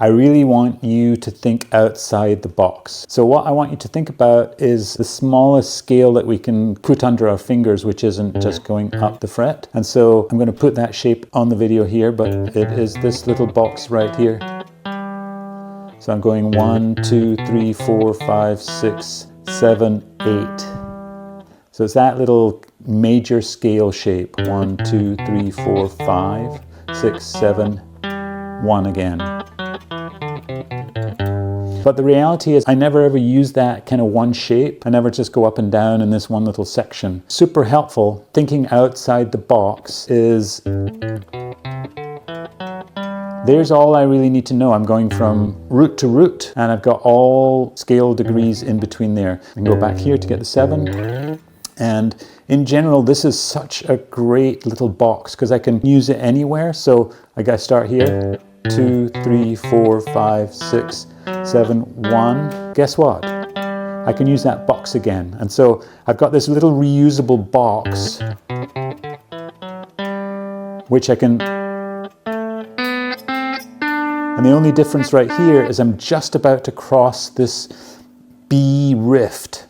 I really want you to think outside the box. So what I want you to think about is the smallest scale that we can put under our fingers, which isn't just going up the fret. And so I'm going to put that shape on the video here, but it is this little box right here. So I'm going 1, 2, 3, 4, 5, 6, 7, 8. So it's that little major scale shape. 1, 2, 3, 4, 5, 6, 7, 1 again. But the reality is I never ever use that kind of one shape. I never just go up and down in this one little section. Super helpful. Thinking outside the box is, there's all I really need to know. I'm going from root to root, and I've got all scale degrees in between there. I can go back here to get the 7. And in general, this is such a great little box because I can use it anywhere. So I gotta start here, 2, 3, 4, 5, 6, 7, 1. Guess what? I can use that box again. And so I've got this little reusable box, which I can, and the only difference right here is I'm just about to cross this B rift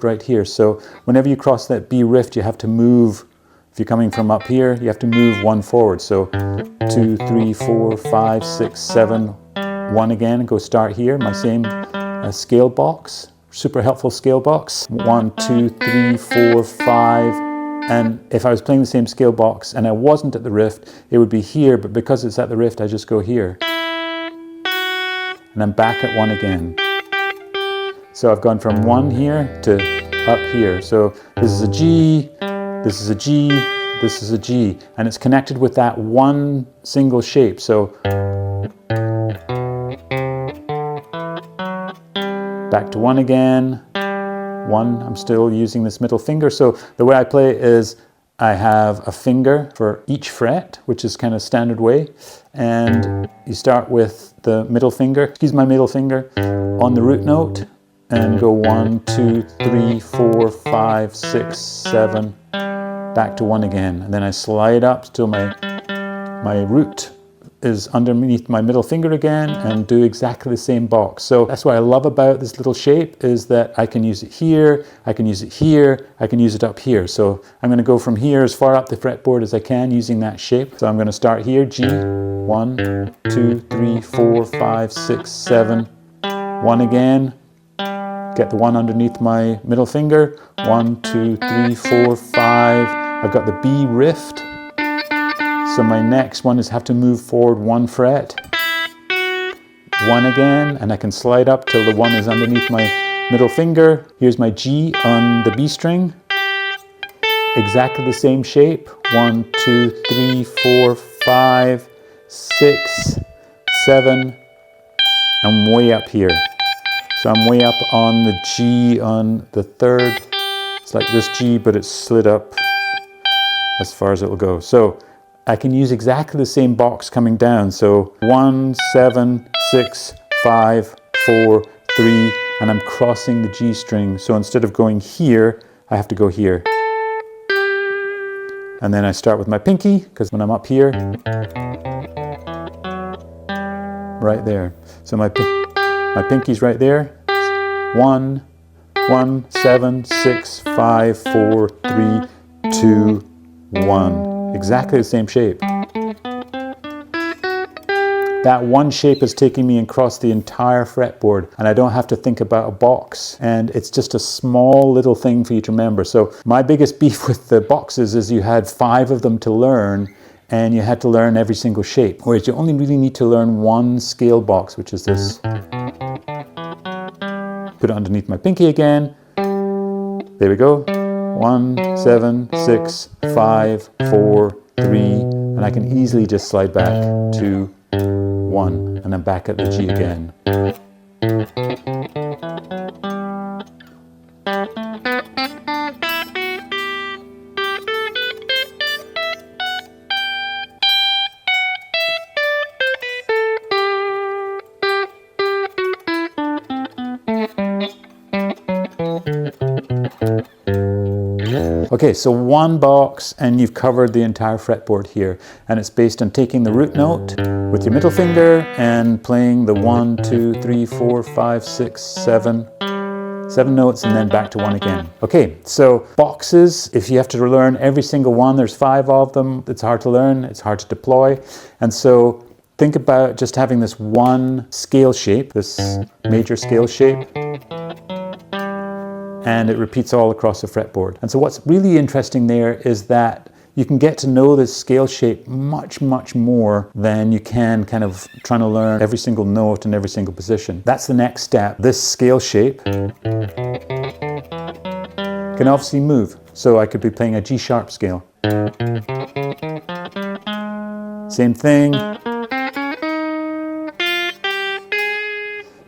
right here. So whenever you cross that B rift, you have to move. If you're coming from up here, you have to move 1 forward. So 2, 3, 4, 5, 6, 7, 1 again, and go start here. My same scale box, super helpful scale box. 1, 2, 3, 4, 5. And if I was playing the same scale box and I wasn't at the rift, it would be here, but because it's at the rift, I just go here. And I'm back at 1 again. So I've gone from 1 here to up here. So this is a G, this is a G, this is a G, and it's connected with that one single shape. So back to 1 again, 1, I'm still using this middle finger. So the way I play is I have a finger for each fret, which is kind of standard way. And you start with the middle finger, excuse my middle finger, on the root note, and go 1, 2, 3, 4, 5, 6, 7, back to 1 again. And then I slide up till my root is underneath my middle finger again and do exactly the same box. So that's what I love about this little shape, is that I can use it here, I can use it here, I can use it up here. So I'm going to go from here as far up the fretboard as I can using that shape. So I'm going to start here, G, 1, 2, 3, 4, 5, 6, 7, 1 again. Get the 1 underneath my middle finger. 1, 2, 3, 4, 5. I've got the B rift. So my next one is have to move forward 1 fret. 1 again, and I can slide up till the 1 is underneath my middle finger. Here's my G on the B string. Exactly the same shape. 1, 2, 3, 4, 5, 6, 7. I'm way up here. So I'm way up on the G on the 3rd. It's like this G, but it's slid up as far as it will go. So I can use exactly the same box coming down. So 1, 7, 6, 5, 4, 3, and I'm crossing the G string. So instead of going here, I have to go here. And then I start with my pinky, because when I'm up here, right there. So my pinky's right there. 1, 1, 7, 6, 5, 4, 3, 2, 1. Exactly the same shape. That one shape is taking me across the entire fretboard, and I don't have to think about a box. And it's just a small little thing for you to remember. So my biggest beef with the boxes is you had 5 of them to learn, and you had to learn every single shape. Whereas you only really need to learn one scale box, which is this. Put it underneath my pinky again. There we go. 1, 7, 6, 5, 4, 3, and I can easily just slide back to 1, and I'm back at the G again. Okay, so one box and you've covered the entire fretboard here, and it's based on taking the root note, with your middle finger and playing the 1, 2, 3, 4, 5, 6, 7. 7 notes and then back to 1 again. Okay, so boxes, if you have to learn every single one, there's 5 of them, it's hard to learn, it's hard to deploy. And so think about just having this one scale shape, this major scale shape, and it repeats all across the fretboard. And so what's really interesting there is that you can get to know this scale shape much, much more than you can kind of trying to learn every single note and every single position. That's the next step. This scale shape can obviously move. So I could be playing a G sharp scale. Same thing.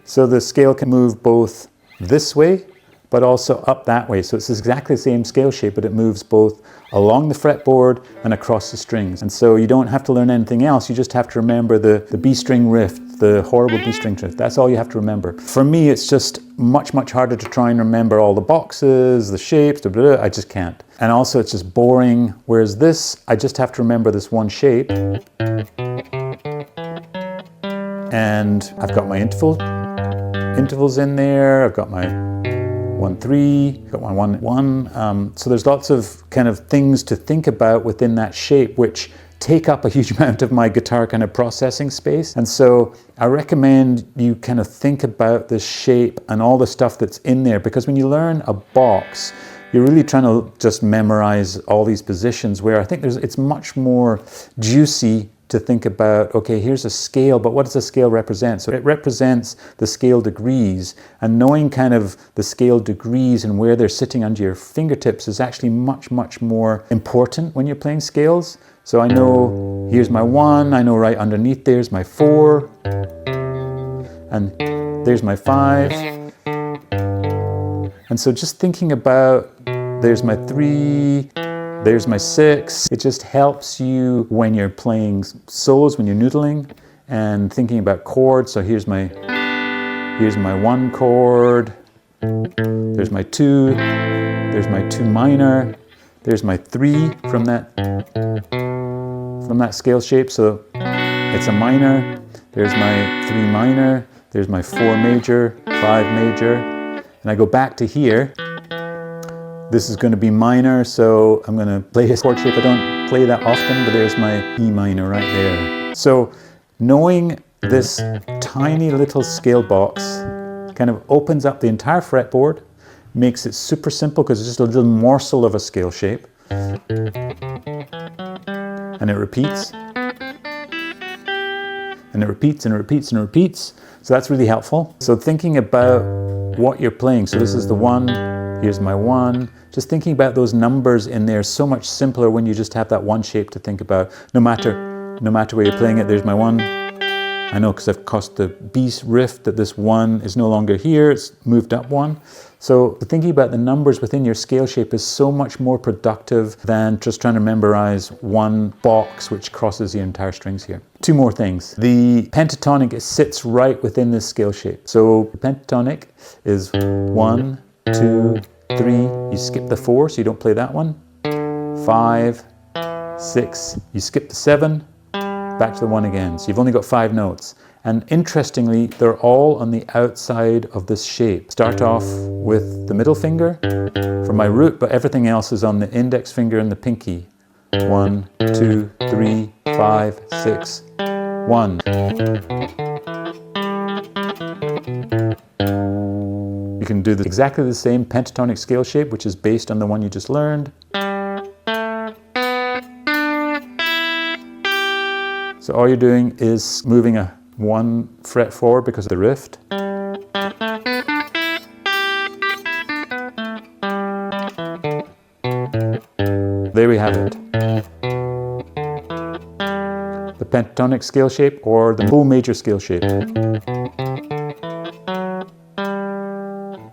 So the scale can move both this way, but also up that way. So it's exactly the same scale shape, but it moves both along the fretboard and across the strings. And so you don't have to learn anything else, you just have to remember the B string riff, the horrible B string riff. That's all you have to remember. For me, it's just much, much harder to try and remember all the boxes, the shapes, blah, blah, blah. I just can't. And also it's just boring, whereas this, I just have to remember this one shape. And I've got my intervals in there, I've got my 1, 3, got 1, 1, 1. So there's lots of kind of things to think about within that shape, which take up a huge amount of my guitar kind of processing space. And so I recommend you kind of think about this shape and all the stuff that's in there, because when you learn a box, you're really trying to just memorize all these positions, where I think it's much more juicy to think about, okay, here's a scale, but what does a scale represent? So it represents the scale degrees, and knowing kind of the scale degrees and where they're sitting under your fingertips is actually much, much more important when you're playing scales. So I know here's my 1, I know right underneath there's my 4, and there's my 5. And so just thinking about, there's my 3, there's my 6. It just helps you when you're playing solos, when you're noodling and thinking about chords. So here's my 1 chord, there's my 2, there's my 2 minor, there's my 3 from that scale shape. So it's a minor, there's my 3 minor, there's my 4 major, 5 major, and I go back to here. This is going to be minor, so I'm going to play this chord shape. I don't play that often, but there's my E minor right there. So knowing this tiny little scale box kind of opens up the entire fretboard, makes it super simple because it's just a little morsel of a scale shape. And it repeats. And it repeats and it repeats and it repeats. So that's really helpful. So thinking about what you're playing. So this is the 1. Here's my 1. Just thinking about those numbers in there is so much simpler when you just have that one shape to think about. No matter where you're playing it, there's my 1. I know because I've crossed the B riff that this 1 is no longer here, it's moved up 1. So thinking about the numbers within your scale shape is so much more productive than just trying to memorize one box which crosses the entire strings here. 2 more things. The pentatonic, it sits right within this scale shape. So the pentatonic is 1, 2, 3, you skip the 4, so you don't play that one. 5, 6, you skip the 7, back to the 1 again. So you've only got 5 notes. And interestingly, they're all on the outside of this shape. Start off with the middle finger for my root, but everything else is on the index finger and the pinky. 1, 2, 3, 5, 6, 1. You can do exactly the same pentatonic scale shape, which is based on the one you just learned. So all you're doing is moving a 1 fret forward because of the rift. There we have it. The pentatonic scale shape or the full major scale shape.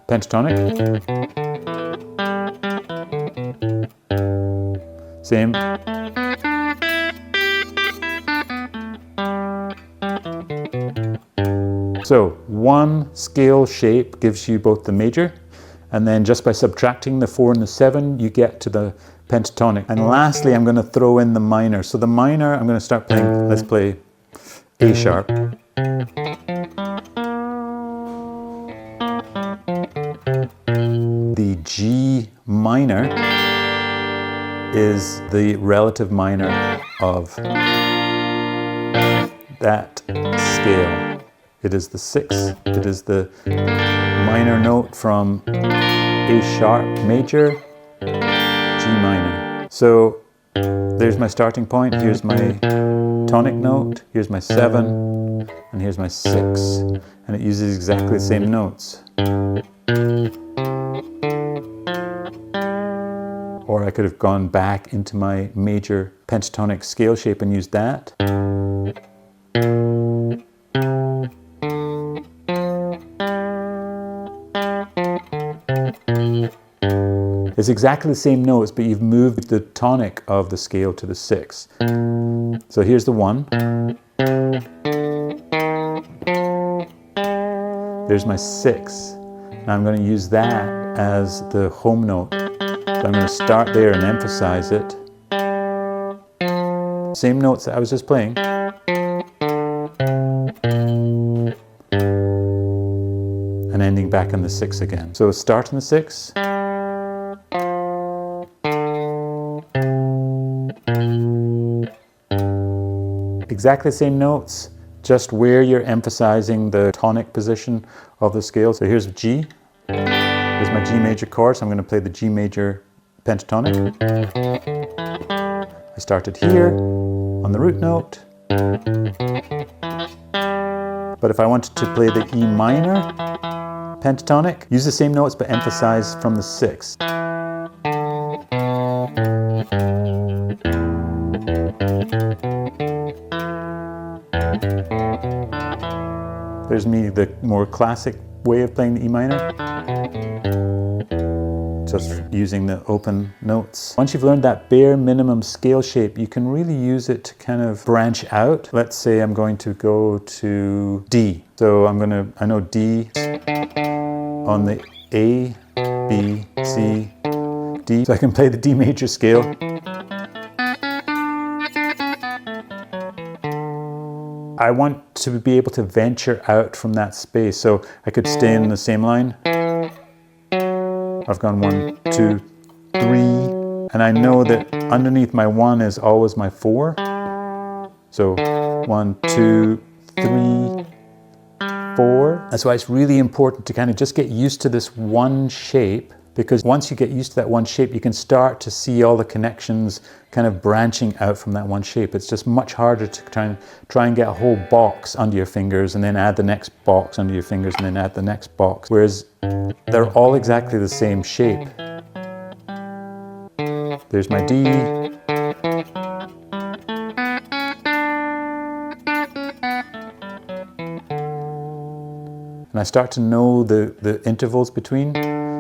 Pentatonic. Same. So 1 scale shape gives you both the major, and then just by subtracting the 4 and the 7, you get to the pentatonic. And lastly, I'm going to throw in the minor. So the minor, I'm going to start playing, let's play A sharp, the G minor is the relative minor of that scale. It is the 6th, it is the minor note from A sharp major, G minor. So there's my starting point, here's my tonic note, here's my 7, and here's my 6. And it uses exactly the same notes. Or I could have gone back into my major pentatonic scale shape and used that. It's exactly the same notes, but you've moved the tonic of the scale to the 6. So here's the 1. There's my 6. Now I'm going to use that as the home note. So I'm going to start there and emphasize it. Same notes that I was just playing. And ending back on the 6 again. So start on the 6. Exactly the same notes, just where you're emphasizing the tonic position of the scale. So here's G. Here's my G major chord, so I'm going to play the G major pentatonic. I started here on the root note. But if I wanted to play the E minor pentatonic, use the same notes but emphasize from the 6. There's me, the more classic way of playing the E minor. Just using the open notes. Once you've learned that bare minimum scale shape, you can really use it to kind of branch out. Let's say I'm going to go to D. So I know D on the A, B, C, D. So I can play the D major scale. I want to be able to venture out from that space. So I could stay in the same line. I've gone 1, 2, 3. And I know that underneath my 1 is always my 4. So 1, 2, 3, 4. That's why it's really important to kind of just get used to this one shape, because once you get used to that one shape, you can start to see all the connections kind of branching out from that one shape. It's just much harder to try and get a whole box under your fingers and then add the next box under your fingers and then add the next box. Whereas they're all exactly the same shape. There's my D. And I start to know the intervals between.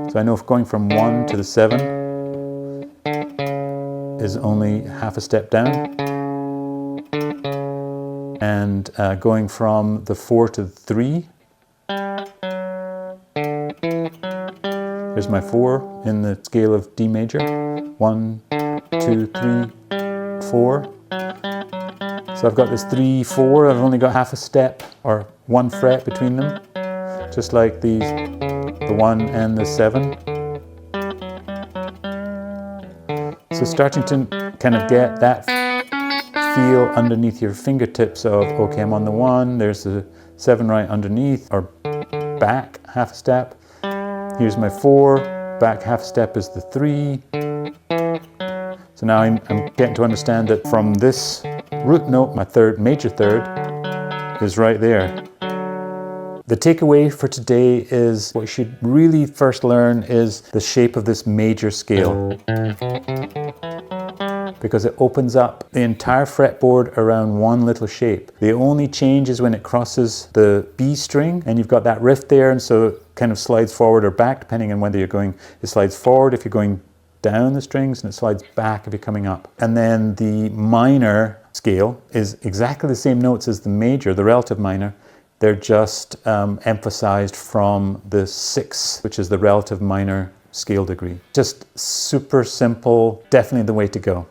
So I know if going from 1 to the 7 is only half a step down. And going from the 4 to the 3, there's my 4 in the scale of D major. 1, 2, 3, 4. So I've got this 3, 4. I've only got half a step or 1 fret between them. Just like the 1 and the 7. So starting to kind of get that feel underneath your fingertips of, okay, I'm on the 1, there's the 7 right underneath, or back half a step. Here's my 4, back half a step is the 3. So now I'm getting to understand that from this root note, my major third, is right there. The takeaway for today is what you should really first learn is the shape of this major scale, because it opens up the entire fretboard around one little shape. The only change is when it crosses the B string and you've got that riff there, and so it kind of slides forward or back depending on whether you're going, it slides forward if you're going down the strings and it slides back if you're coming up. And then the minor scale is exactly the same notes as the major, the relative minor. They're just emphasized from the 6, which is the relative minor scale degree. Just super simple, definitely the way to go.